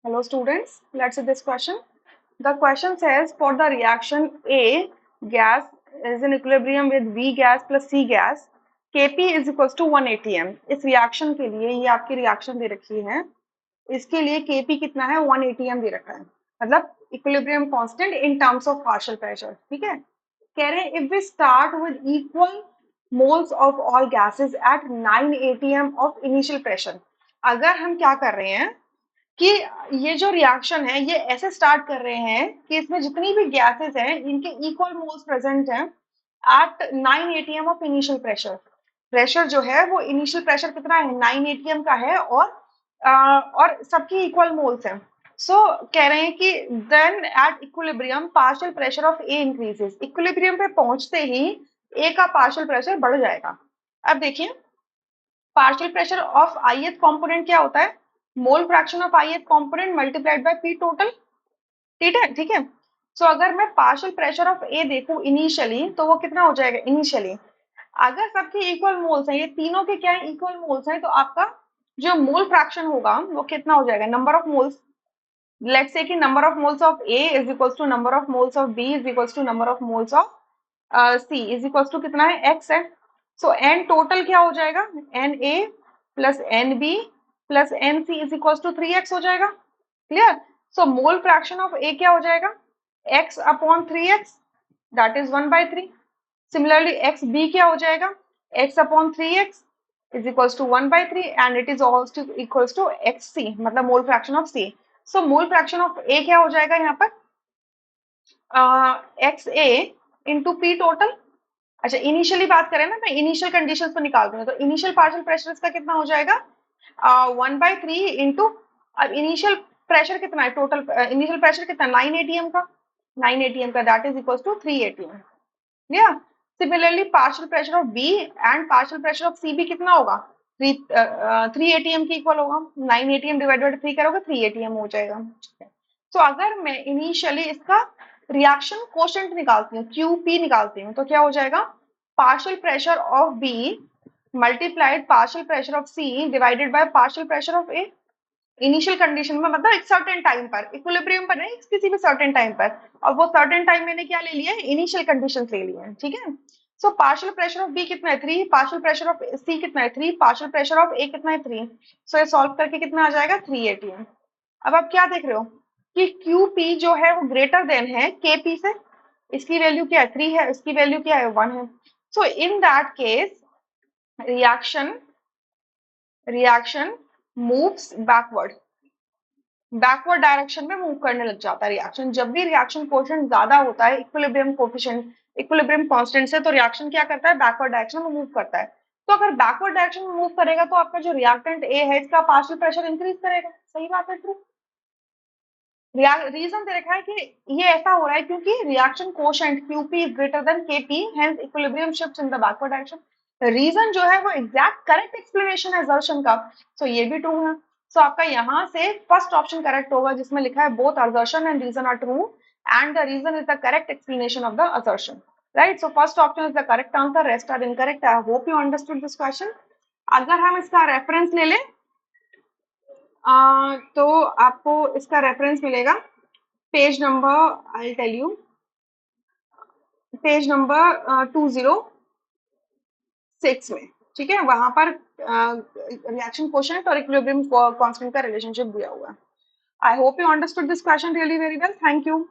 Hello students, let's see this question. The question says for the reaction A gas is in equilibrium with B gas plus C gas, Kp is equals to 1 atm. इस reaction के लिए ये आपकी reaction दे रखी है, इसके लिए Kp कितना है 1 atm दे रखा है, मतलब equilibrium constant in terms of partial pressure. ठीक है, कह रहे हैं if we start with equal moles of all gases at 9 atm of initial pressure. अगर हम क्या कर रहे हैं कि ये जो रिएक्शन है ये ऐसे स्टार्ट कर रहे हैं कि इसमें जितनी भी गैसेस हैं इनके इक्वल मोल्स प्रेजेंट हैं at 9 atm of initial pressure. Pressure जो है वो इनिशियल प्रेशर कितना है 9 atm का है और सबकी इक्वल मोल्स हैं. सो कह रहे हैं कि then at equilibrium partial pressure of A increases. Equilibrium पे पहुंचते ही ए का पार्शियल प्रेशर बढ़ जाएगा. अब देखिए partial pressure of ith component क्या होता है, मोल fraction of ith component multiplied by P total. ठीक है. सो अगर मैं पार्शियल प्रेशर ऑफ ए देखूं इनिशियली तो वो कितना हो जाएगा इनिशियली, अगर सबके इक्वल मोल्स हैं, ये तीनों के क्या है इक्वल मोल्स हैं, तो आपका जो मोल फ्रैक्शन होगा वो कितना हो जाएगा, number of moles. Let's say कि number of moles of A is equals to number of moles of B is equals to number of moles of C is equals to कितना है x है. सो N total क्या हो जाएगा, N A plus N B plus N C is equals to 3x हो जाएगा. Clear. So mole fraction of A क्या हो जाएगा, x upon 3x that is 1/3. Similarly X B क्या हो जाएगा, x upon 3x is equals to 1/3 and it is also equals to X C, मतलब mole fraction of C. So mole fraction of A क्या हो जाएगा यहाँ पर x ए into P total. अच्छा इनिशियली बात करें ना, मैं इनिशियल कंडीशंस पर निकाल रही हूँ, तो इनिशियल पार्शियल प्रेशर इसका कितना हो जाएगा 1/3 इंटू, अब इनिशियल प्रेशर कितना है टोटल, इनिशियल प्रेशर कितना 9 atm का, 9 atm का that is equal to 3 atm. या similarly partial pressure of B and partial pressure of C भी कितना होगा 3 atm की इक्वल होगा. 9 atm डिवाइडेड बाय 3 करोगे 3 atm हो जाएगा. तो अगर मैं इनिशियली इसका रिएक्शन कोशेंट निकालती हूँ QP निकालती हूँ तो क्या हो जाएगा, partial pressure of B multiplied partial pressure of C divided by partial pressure of A. Initial condition में मतलब एक सर्टेन टाइम पर, इक्विलिब्रियम पर नहीं, किसी भी सर्टेन टाइम पर, और वो सर्टेन टाइम मैंने क्या ले लिया है इनिशियल कंडीशन ले लिया है. ठीक है. So partial pressure of B कितना है 3, पार्शियल प्रेशर ऑफ सी कितना है 3, पार्शियल प्रेशर ऑफ ए कितना है 3. सो ये सॉल्व करके कितना आ जाएगा 3 atm. अब आप क्या देख रहे हो कि QP जो है वो ग्रेटर देन है KP से, इसकी वैल्यू क्या है 3 है, इसकी वैल्यू क्या है 1 है. So in that case reaction moves backward direction में मूव करने लग जाता है रिएक्शन. जब भी रिएक्शन कोएफिशिएंट ज्यादा होता है इक्विलिब्रियम कांस्टेंट से, तो रिएक्शन क्या करता है बैकवर्ड डायरेक्शन में मूव करता है. तो अगर बैकवर्ड डायरेक्शन में मूव करेगा तो आपका जो रिएक्टेंट ए है इसका पार्शियल प्रेशर इंक्रीज करेगा. सही बात है, ट्रू. रीजन दे रखा है कि ये ऐसा हो रहा है क्योंकि reaction quotient QP is greater than KP, hence equilibrium shifts in the backward direction. Reason जो है वो एग्जैक्ट करेक्ट एक्सप्लेनेशन है असर्शन का. सो ये भी ट्रू है. सो आपका यहाँ से फर्स्ट ऑप्शन करेक्ट होगा जिसमें लिखा है both assertion and reason are true and the reason is the correct explanation of the assertion. Right. So first option is the correct answer, rest are incorrect. I hope you understood this question. अगर हम इसका reference ले लें तो आपको इसका reference मिलेगा page number, I tell you, page number 206 में. ठीक है, वहां पर रिएक्शन कोशेंट और इक्विलिब्रियम कांस्टेंट का रिलेशनशिप दिया हुआ है. I hope you understood this question really very well. Thank you.